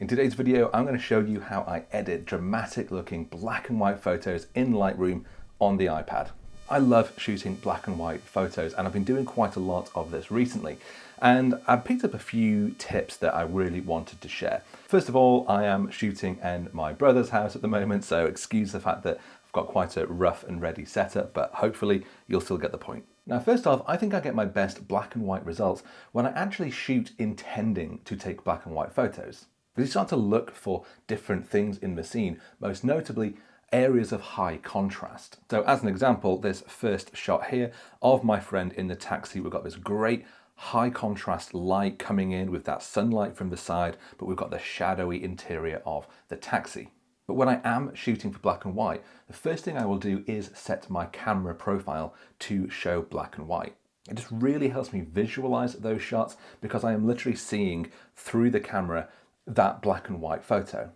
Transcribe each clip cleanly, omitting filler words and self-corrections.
In today's video, I'm going to show you how I edit dramatic looking black and white photos in Lightroom on the iPad. I love shooting black and white photos, and I've been doing quite a lot of this recently. And I picked up a few tips that I really wanted to share. First of all, I am shooting in my brother's house at the moment, so excuse the fact that I've got quite a rough and ready setup, but hopefully you'll still get the point. Now, first off, I think I get my best black and white results when I actually shoot intending to take black and white photos. Because you start to look for different things in the scene, most notably areas of high contrast. So as an example, this first shot here of my friend in the taxi, we've got this great high contrast light coming in with that sunlight from the side, but we've got the shadowy interior of the taxi. But when I am shooting for black and white, the first thing I will do is set my camera profile to show black and white. It just really helps me visualize those shots because I am literally seeing through the camera that black and white photo.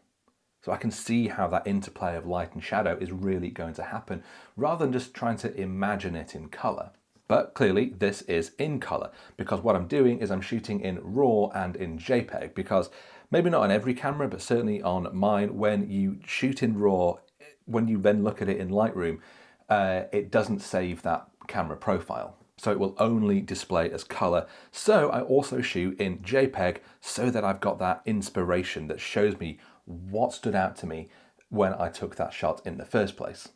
So I can see how that interplay of light and shadow is really going to happen rather than just trying to imagine it in color. But clearly this is in color because what I'm doing is I'm shooting in RAW and in JPEG, because maybe not on every camera, but certainly on mine, when you shoot in RAW, when you then look at it in Lightroom, it doesn't save that camera profile. So it will only display as color. So I also shoot in JPEG so that I've got that inspiration that shows me what stood out to me when I took that shot in the first place.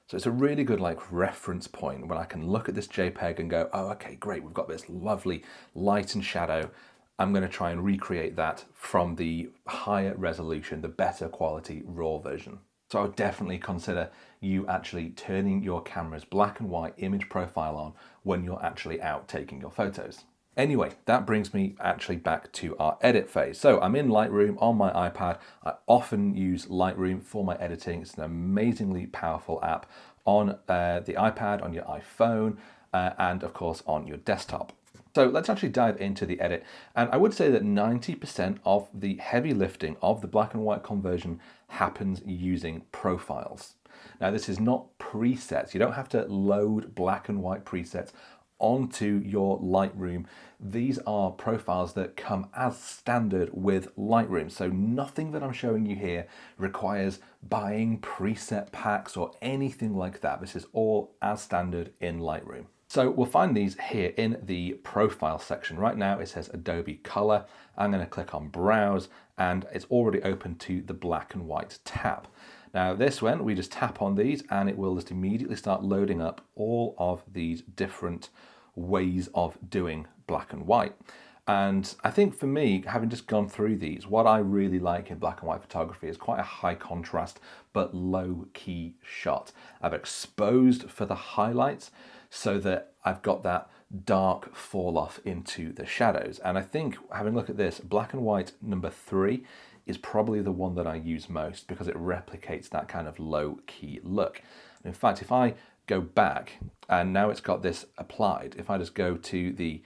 So it's a really good reference point when I can look at this JPEG and go, oh, okay, great, we've got this lovely light and shadow. I'm going to try and recreate that from the higher resolution, the better quality RAW version. So I would definitely consider you actually turning your camera's black and white image profile on when you're actually out taking your photos. Anyway, that brings me actually back to our edit phase. So I'm in Lightroom on my iPad. I often use Lightroom for my editing. It's an amazingly powerful app on the iPad, on your iPhone, and of course on your desktop. So let's actually dive into the edit. And I would say that 90% of the heavy lifting of the black and white conversion happens using profiles. Now, this is not presets. You don't have to load black and white presets onto your Lightroom. These are profiles that come as standard with Lightroom. So nothing that I'm showing you here requires buying preset packs or anything like that. This is all as standard in Lightroom. So we'll find these here in the profile section. Right now it says Adobe Color. I'm going to click on Browse and it's already open to the black and white tab. Now this one, we just tap on these and it will just immediately start loading up all of these different ways of doing black and white. And I think for me, having just gone through these, what I really like in black and white photography is quite a high contrast but low key shot. I've exposed for the highlights so that I've got that dark fall off into the shadows. And I think, having a look at this, black and white number 3 is probably the one that I use most because it replicates that kind of low key look. In fact, if I go back and now it's got this applied, if I just go to the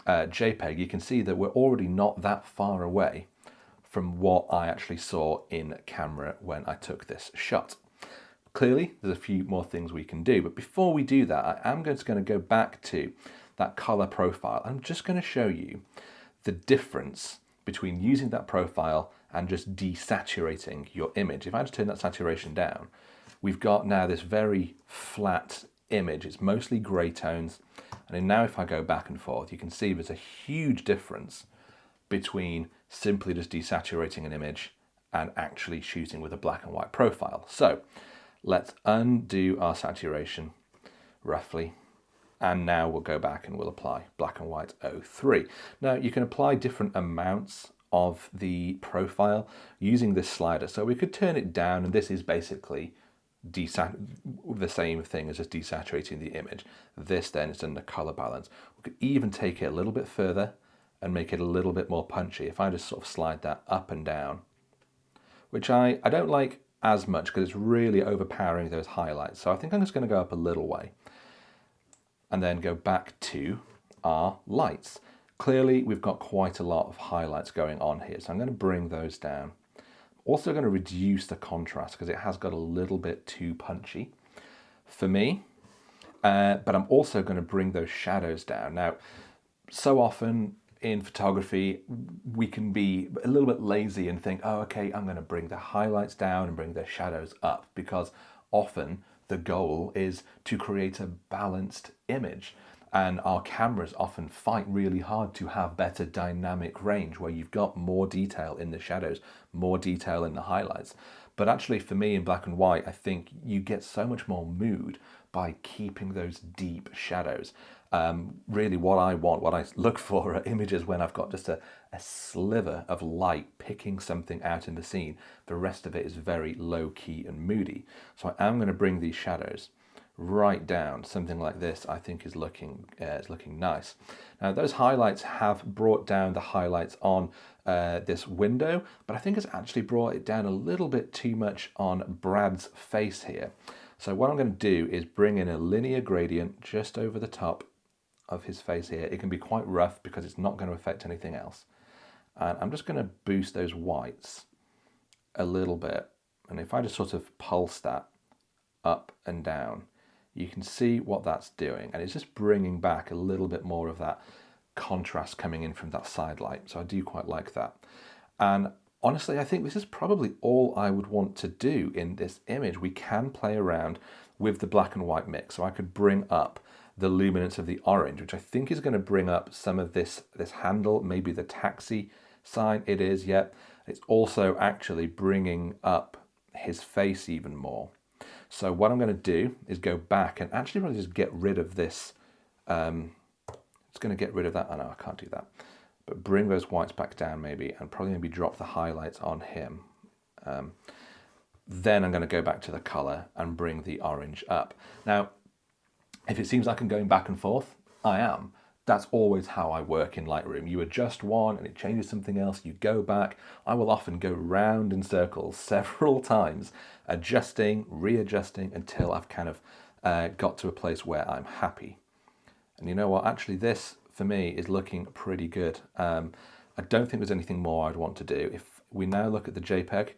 JPEG, you can see that we're already not that far away from what I actually saw in camera when I took this shot. Clearly, there's a few more things we can do, but before we do that, I am just going to go back to that color profile. I'm just going to show you the difference between using that profile and just desaturating your image. If I just turn that saturation down, we've got now this very flat image. It's mostly gray tones. And then now if I go back and forth, you can see there's a huge difference between simply just desaturating an image and actually shooting with a black and white profile. So let's undo our saturation roughly. And now we'll go back and we'll apply black and white 03. Now you can apply different amounts of the profile using this slider. So we could turn it down, and this is basically the same thing as just desaturating the image. This then is in the color balance. We could even take it a little bit further and make it a little bit more punchy. If I just sort of slide that up and down, which I don't like as much because it's really overpowering those highlights. So I think I'm just going to go up a little way and then go back to our lights. Clearly, we've got quite a lot of highlights going on here. So I'm going to bring those down. Also going to reduce the contrast because it has got a little bit too punchy for me. But I'm also going to bring those shadows down. Now, so often in photography, we can be a little bit lazy and think, oh, okay, I'm going to bring the highlights down and bring the shadows up, because often the goal is to create a balanced image. And our cameras often fight really hard to have better dynamic range, where you've got more detail in the shadows, more detail in the highlights. But actually for me in black and white, I think you get so much more mood by keeping those deep shadows. Really what I want, what I look for are images when I've got just a sliver of light picking something out in the scene. The rest of it is very low key and moody. So I am going to bring these shadows right down. Something like this I think is looking nice. Now those highlights have brought down the highlights on this window, but I think it's actually brought it down a little bit too much on Brad's face here. So what I'm going to do is bring in a linear gradient just over the top of his face here. It can be quite rough because it's not going to affect anything else. And I'm just going to boost those whites a little bit. And if I just sort of pulse that up and down, you can see what that's doing. And it's just bringing back a little bit more of that contrast coming in from that side light. So I do quite like that. And honestly, I think this is probably all I would want to do in this image. We can play around with the black and white mix. So I could bring up the luminance of the orange, which I think is going to bring up some of this handle, maybe the taxi sign. It is, yet. It's also actually bringing up his face even more. So what I'm going to do is go back and actually really just get rid of this. It's going to get rid of that. Oh no, I can't do that. But bring those whites back down maybe, and probably maybe drop the highlights on him. Then I'm going to go back to the color and bring the orange up. Now, if it seems like I'm going back and forth, I am. That's always how I work in Lightroom. You adjust one and it changes something else, you go back. I will often go round in circles several times, adjusting, readjusting, until I've kind of got to a place where I'm happy. And you know what, actually this, for me, is looking pretty good. I don't think there's anything more I'd want to do. If we now look at the JPEG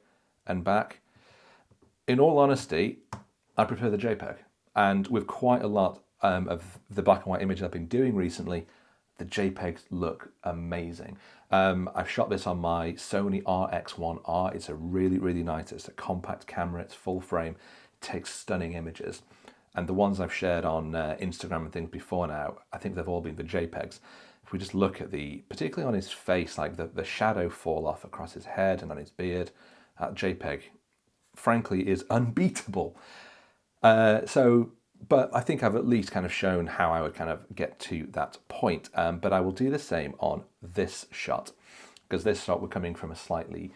and back, in all honesty, I prefer the JPEG. And with quite a lot of the black and white images I've been doing recently, the JPEGs look amazing. I've shot this on my Sony RX1R. It's a really, really nice, it's a compact camera, it's full frame, it takes stunning images. And the ones I've shared on Instagram and things before now, I think they've all been the JPEGs. If we just look at particularly on his face, like the shadow fall off across his head and on his beard, that JPEG, frankly, is unbeatable. But I think I've at least kind of shown how I would kind of get to that point. But I will do the same on this shot, because this shot we're coming from a slightly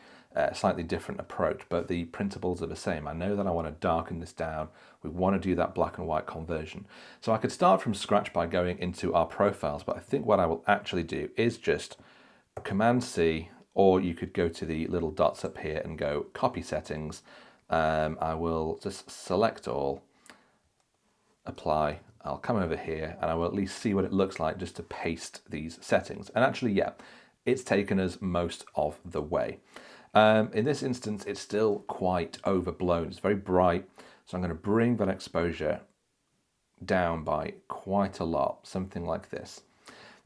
different approach, but the principles are the same. I know that I want to darken this down. We want to do that black and white conversion. So I could start from scratch by going into our profiles, but I think what I will actually do is just Command C, or you could go to the little dots up here and go copy settings. I will just select all, apply. I'll come over here and I will at least see what it looks like just to paste these settings. And actually, yeah, it's taken us most of the way. In this instance, it's still quite overblown. It's very bright. So I'm going to bring that exposure down by quite a lot, something like this.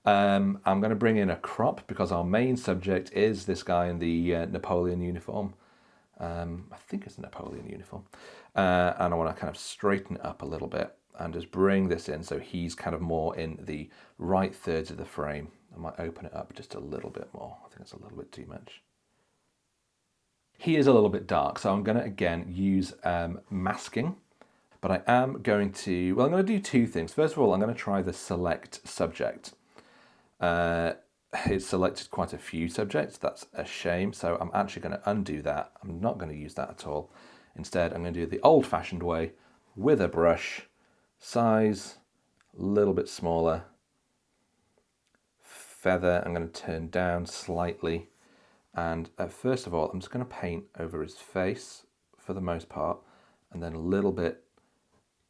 I'm going to bring in a crop because our main subject is this guy in the Napoleon uniform. I think it's a Napoleon uniform. And I want to kind of straighten it up a little bit and just bring this in so he's kind of more in the right thirds of the frame. I might open it up just a little bit more. I think it's a little bit too much. He is a little bit dark, so I'm going to again use masking, but I am going to, well, I'm going to do two things. First of all, I'm going to try the select subject. It's selected quite a few subjects. That's a shame. So I'm actually going to undo that. I'm not going to use that at all. Instead, I'm going to do it the old-fashioned way with a brush, size, a little bit smaller, feather, I'm going to turn down slightly. And first of all, I'm just going to paint over his face for the most part, and then a little bit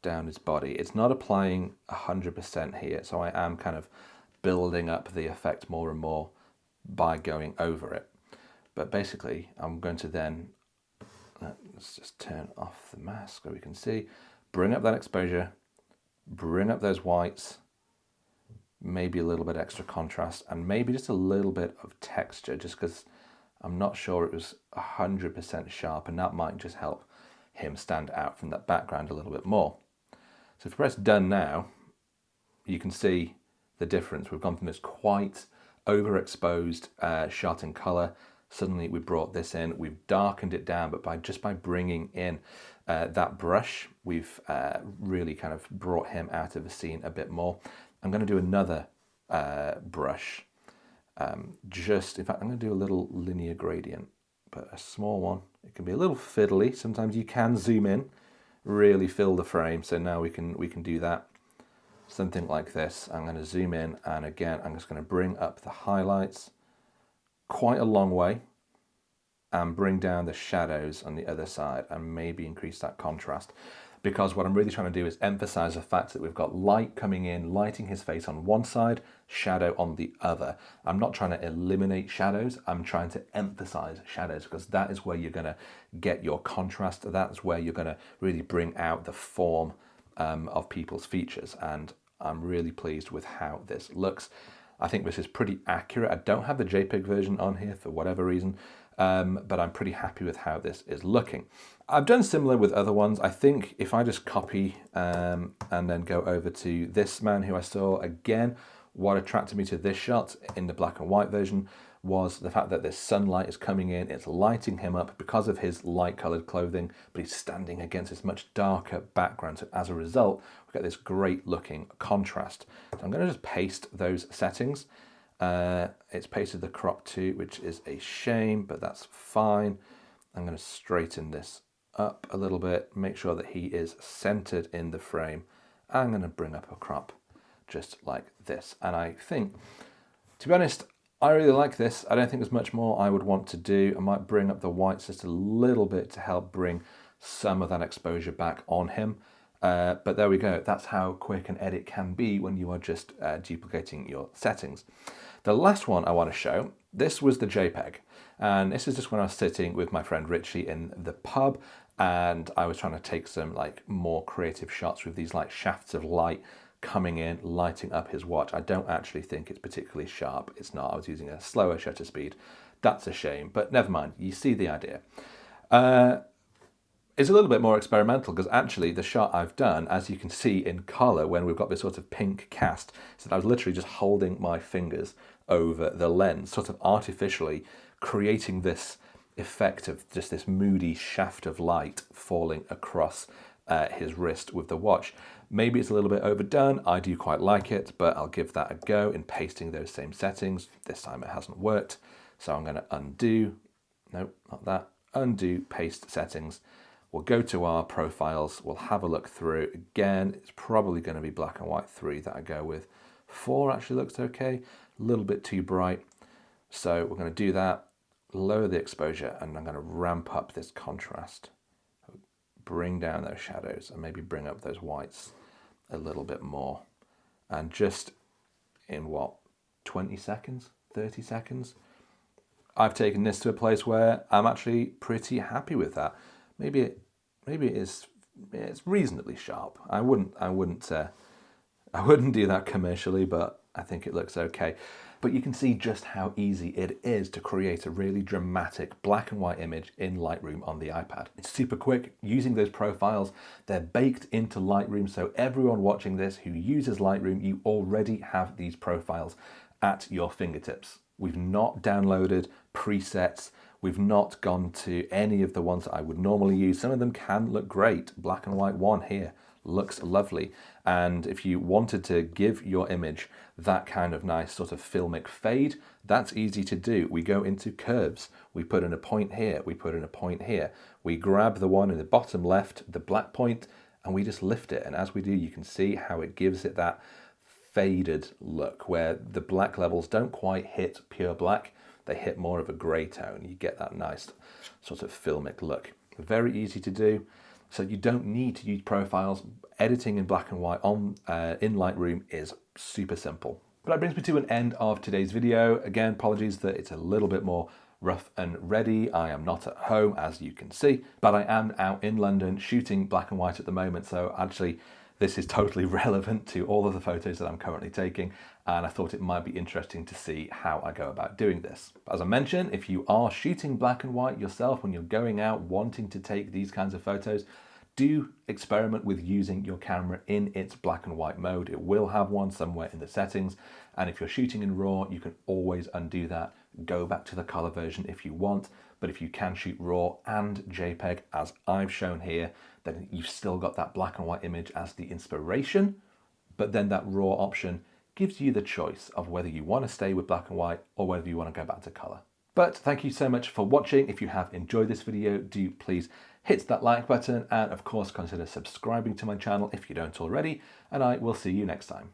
down his body. It's not applying 100% here, so I am kind of building up the effect more and more by going over it. But basically, I'm going to then, let's just turn off the mask so we can see, bring up that exposure, bring up those whites, maybe a little bit extra contrast, and maybe just a little bit of texture, just because I'm not sure it was 100% sharp, and that might just help him stand out from that background a little bit more. So if you press done now, you can see the difference. We've gone from this quite overexposed shot in color. Suddenly we brought this in, we've darkened it down, but just by bringing in that brush, we've really kind of brought him out of the scene a bit more. I'm going to do another brush. In fact, I'm going to do a little linear gradient, but a small one. It can be a little fiddly. Sometimes you can zoom in, really fill the frame. So now we can do that. Something like this. I'm going to zoom in, and again, I'm just going to bring up the highlights quite a long way and bring down the shadows on the other side and maybe increase that contrast. Because what I'm really trying to do is emphasize the fact that we've got light coming in, lighting his face on one side, shadow on the other. I'm not trying to eliminate shadows, I'm trying to emphasize shadows, because that is where you're going to get your contrast. That's where you're going to really bring out the form of people's features. And I'm really pleased with how this looks. I think this is pretty accurate. I don't have the JPEG version on here for whatever reason, but I'm pretty happy with how this is looking. I've done similar with other ones. I think if I just copy and then go over to this man who I saw again, what attracted me to this shot in the black and white version was the fact that this sunlight is coming in, it's lighting him up because of his light colored clothing, but he's standing against this much darker background. So as a result, we get this great looking contrast. So I'm going to just paste those settings. It's pasted the crop to, which is a shame, but that's fine. I'm going to straighten this up a little bit, make sure that he is centered in the frame. I'm going to bring up a crop just like this. And I think, to be honest, I really like this. I don't think there's much more I would want to do. I might bring up the whites just a little bit to help bring some of that exposure back on him. But there we go. That's how quick an edit can be when you are just duplicating your settings. The last one I want to show, this was the JPEG. And this is just when I was sitting with my friend Richie in the pub, and I was trying to take some like more creative shots with these like shafts of light coming in, lighting up his watch. I don't actually think it's particularly sharp. It's not. I was using a slower shutter speed. That's a shame, but never mind. You see the idea. It's a little bit more experimental, because actually the shot I've done, as you can see in color, when we've got this sort of pink cast, so that I was literally just holding my fingers over the lens, sort of artificially creating this effect of just this moody shaft of light falling across his wrist with the watch. Maybe it's a little bit overdone. I do quite like it, but I'll give that a go in pasting those same settings. This time it hasn't worked, so I'm going to undo, no, not that, undo, paste settings. We'll go to our profiles, we'll have a look through. Again, it's probably going to be black and white 3 that I go with. 4 actually looks okay, a little bit too bright. So we're going to do that, lower the exposure, and I'm going to ramp up this contrast. Bring down those shadows and maybe bring up those whites a little bit more. And just in what, 20 seconds, 30 seconds, I've taken this to a place where I'm actually pretty happy with that. Maybe it is, it's reasonably sharp. I wouldn't do that commercially, but I think it looks okay. But you can see just how easy it is to create a really dramatic black and white image in Lightroom on the iPad. It's super quick using those profiles. They're baked into Lightroom, so everyone watching this who uses Lightroom, you already have these profiles at your fingertips. We've not downloaded presets. We've not gone to any of the ones that I would normally use. Some of them can look great. Black and white one here looks lovely. And if you wanted to give your image that kind of nice sort of filmic fade, that's easy to do. We go into curves. We put in a point here. We put in a point here. We grab the one in the bottom left, the black point, and we just lift it. And as we do, you can see how it gives it that faded look where the black levels don't quite hit pure black. They hit more of a grey tone. You get that nice sort of filmic look. Very easy to do. So you don't need to use profiles. Editing in black and white on in Lightroom is super simple. But that brings me to an end of today's video. Again, apologies that it's a little bit more rough and ready. I am not at home, as you can see, but I am out in London shooting black and white at the moment. So actually This is totally relevant to all of the photos that I'm currently taking, and I thought it might be interesting to see how I go about doing this. As I mentioned, if you are shooting black and white yourself when you're going out wanting to take these kinds of photos, do experiment with using your camera in its black and white mode. It will have one somewhere in the settings, and if you're shooting in RAW, you can always undo that. Go back to the color version if you want, but if you can shoot RAW and JPEG, as I've shown here, then you've still got that black and white image as the inspiration, but then that RAW option gives you the choice of whether you want to stay with black and white or whether you want to go back to color. But thank you so much for watching. If you have enjoyed this video, do please hit that like button, and of course consider subscribing to my channel if you don't already, and I will see you next time.